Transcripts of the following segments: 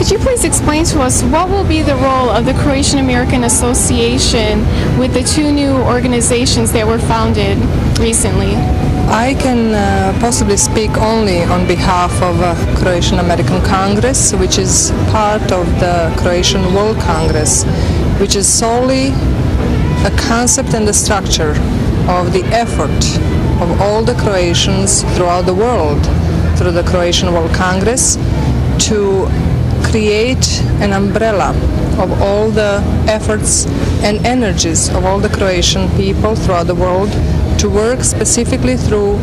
Could you please explain to us what will be the role of the Croatian American Association with the two new organizations that were founded recently? I can possibly speak only on behalf of Croatian American Congress, which is part of the Croatian World Congress, which is solely a concept and the structure of the effort of all the Croatians throughout the world, through the Croatian World Congress, to create an umbrella of all the efforts and energies of all the Croatian people throughout the world to work specifically through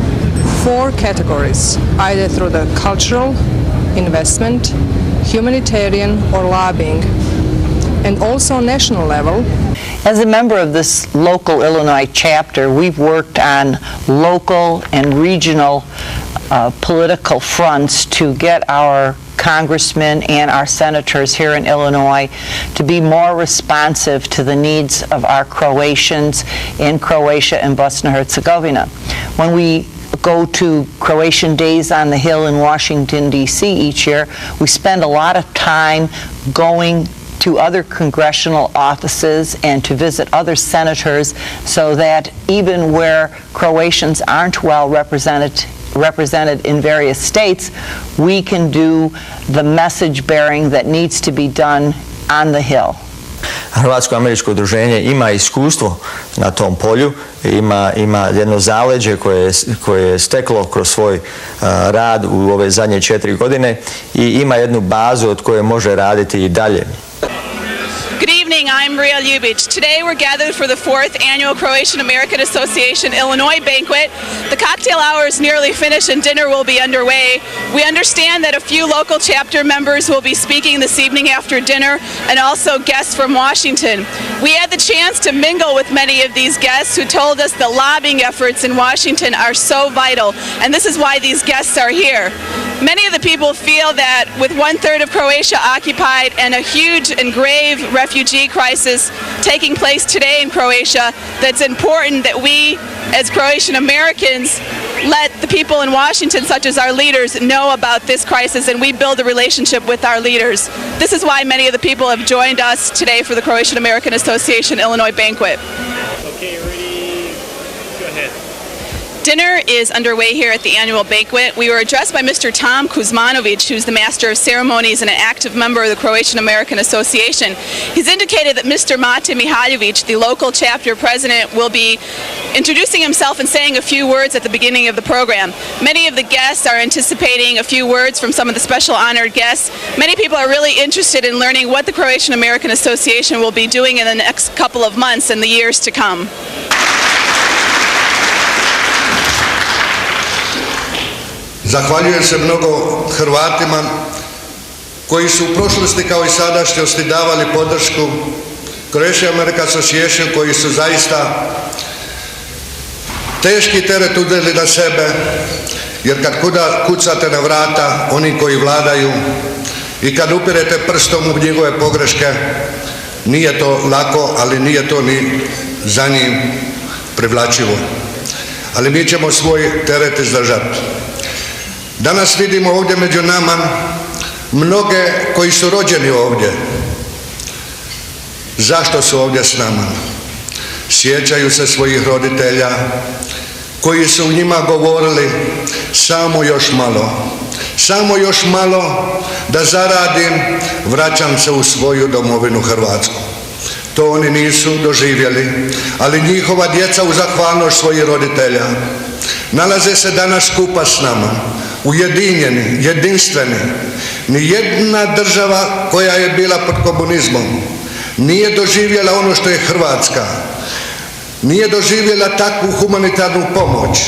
4 categories, either through the cultural, investment, humanitarian, or lobbying, and also on national level. As a member of this local Illinois chapter, we've worked on local and regional political fronts to get our congressmen and our senators here in Illinois to be more responsive to the needs of our Croatians in Croatia and Bosnia-Herzegovina. When we go to Croatian Days on the Hill in Washington, D.C. each year, we spend a lot of time going to other congressional offices and to visit other senators so that even where Croatians aren't well represented in various states, we can do the message bearing that needs to be done on the Hill. Hrvatsko-američko udruženje ima iskustvo na tom polju, ima jedno zaleđe koje je steklo kroz svoj rad u ove zadnje 4 godine i ima jednu bazu od koje može raditi i dalje. Good evening, I'm Maria Ljubic. Today we're gathered for the 4th annual Croatian American Association Illinois banquet. The cocktail hour is nearly finished and dinner will be underway. We understand that a few local chapter members will be speaking this evening after dinner and also guests from Washington. We had the chance to mingle with many of these guests who told us the lobbying efforts in Washington are so vital, and this is why these guests are here. Many of the people feel that with 1/3 of Croatia occupied and a huge and grave refugee crisis taking place today in Croatia, that's important that we as Croatian Americans let the people in Washington, such as our leaders, know about this crisis and we build a relationship with our leaders. This is why many of the people have joined us today for the Croatian American Association Illinois banquet. Okay, ready? Go ahead. Dinner is underway here at the annual banquet. We were addressed by Mr. Tom Kuzmanovic, who's the Master of Ceremonies and an active member of the Croatian American Association. He's indicated that Mr. Mate Mihaljevic, the local chapter president, will be introducing himself and saying a few words at the beginning of the program. Many of the guests are anticipating a few words from some of the special honored guests. Many people are really interested in learning what the Croatian American Association will be doing in the next couple of months and the years to come. Zahvaljujem se mnogo Hrvatima koji su u prošlosti kao i sadašnjosti davali podršku Croatian American Association, koji su zaista teški teret uzeli na sebe, jer kad kucate na vrata oni koji vladaju i kad upirete prstom u njihove pogreške, nije to lako, ali nije to ni za njih privlačivo. Ali mi ćemo svoj teret izdržati. Danas vidimo ovdje među nama mnoge koji su rođeni ovdje. Zašto su ovdje s nama? Sjećaju se svojih roditelja koji su u njima govorili samo još malo da zaradim, vraćam se u svoju domovinu Hrvatsku. To oni nisu doživjeli, ali njihova djeca u zahvalnost svojih roditelja nalaze se danas skupa s nama, ujedinjeni, jedinstveni. Nijedna država koja je bila pod komunizmom nije doživjela ono što je Hrvatska. nije doživjela takvu humanitarnu pomoć,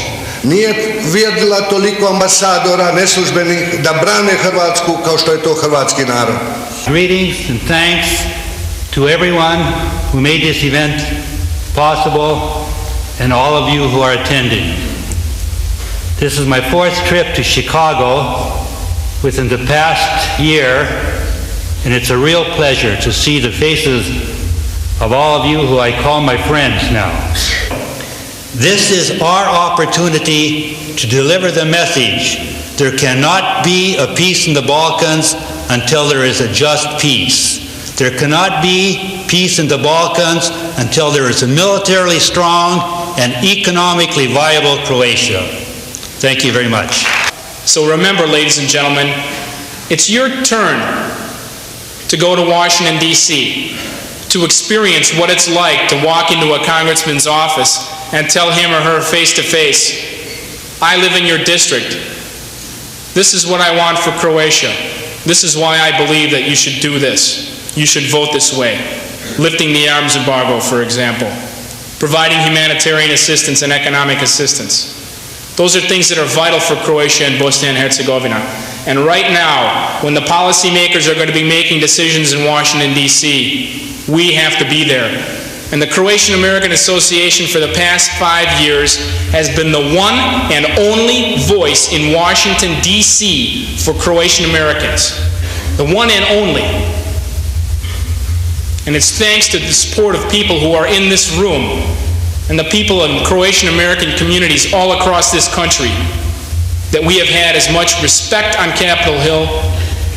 nije vidjela toliko ambasadora neslužbenih da brane Hrvatsku kao što je to hrvatski narod. Greetings and thanks to everyone who made this event possible and all of you who are attending. This is my 4th trip to Chicago within the past year, and it's a real pleasure to see the faces of all of you who I call my friends now. This is our opportunity to deliver the message. There cannot be a peace in the Balkans until there is a just peace. There cannot be peace in the Balkans until there is a militarily strong and economically viable Croatia. Thank you very much. So remember, ladies and gentlemen, it's your turn to go to Washington, D.C., to experience what it's like to walk into a congressman's office and tell him or her face to face, I live in your district. This is what I want for Croatia. This is why I believe that you should do this. You should vote this way. Lifting the arms embargo, for example. Providing humanitarian assistance and economic assistance. Those are things that are vital for Croatia and Bosnia and Herzegovina. And right now, when the policymakers are going to be making decisions in Washington, D.C., we have to be there. And the Croatian American Association for the past 5 years has been the one and only voice in Washington, D.C. for Croatian Americans. The one and only. And it's thanks to the support of people who are in this room and the people in Croatian American communities all across this country that we have had as much respect on Capitol Hill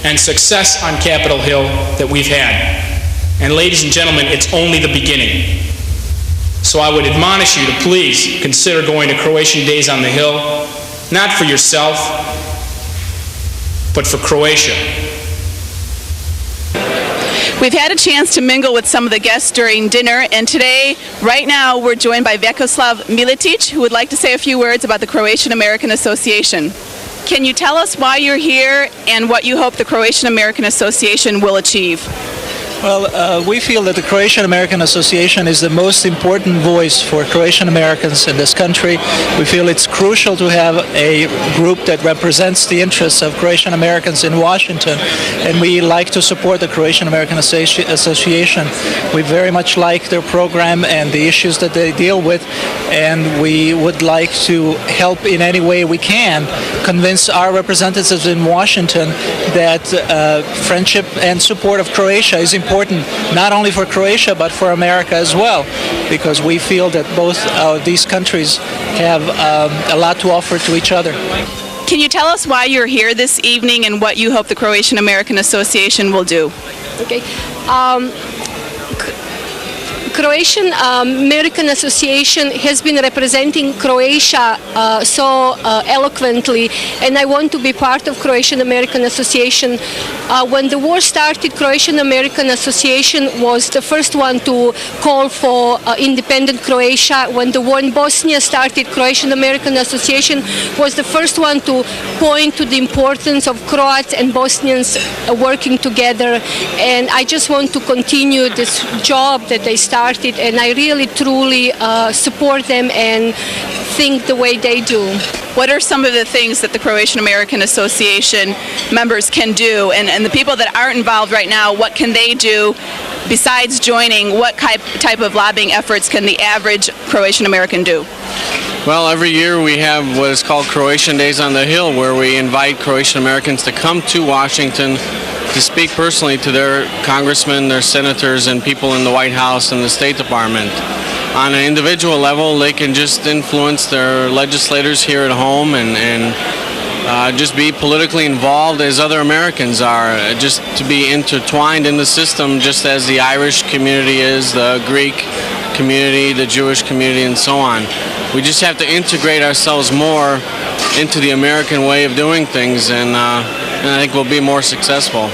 and success on Capitol Hill that we've had. And ladies and gentlemen, it's only the beginning. So I would admonish you to please consider going to Croatian Days on the Hill, not for yourself, but for Croatia. We've had a chance to mingle with some of the guests during dinner, and today, right now, we're joined by Vjekoslav Miletic, who would like to say a few words about the Croatian American Association. Can you tell us why you're here and what you hope the Croatian American Association will achieve? Well, we feel that the Croatian American Association is the most important voice for Croatian Americans in this country. We feel it's crucial to have a group that represents the interests of Croatian Americans in Washington, and we like to support the Croatian American Association. We very much like their program and the issues that they deal with, and we would like to help in any way we can convince our representatives in Washington that friendship and support of Croatia is important not only for Croatia but for America as well, because we feel that both these countries have a lot to offer to each other. Can you tell us why you're here this evening and what you hope the Croatian American Association will do? Okay. Croatian American Association has been representing Croatia so eloquently, and I want to be part of Croatian American Association. When the war started, Croatian American Association was the first one to call for independent Croatia. When the war in Bosnia started, Croatian American Association was the first one to point to the importance of Croats and Bosnians working together, and I just want to continue this job that they started, and I really truly support them and think the way they do. What are some of the things that the Croatian American Association members can do, and the people that aren't involved right now, what can they do besides joining? What type of lobbying efforts can the average Croatian American do? Well, every year we have what is called Croatian Days on the Hill, where we invite Croatian Americans to come to Washington to speak personally to their congressmen, their senators, and people in the White House and the State Department. On an individual level, they can just influence their legislators here at home and just be politically involved as other Americans are, just to be intertwined in the system just as the Irish community is, the Greek community, the Jewish community, and so on. We just have to integrate ourselves more into the American way of doing things, and I think we'll be more successful.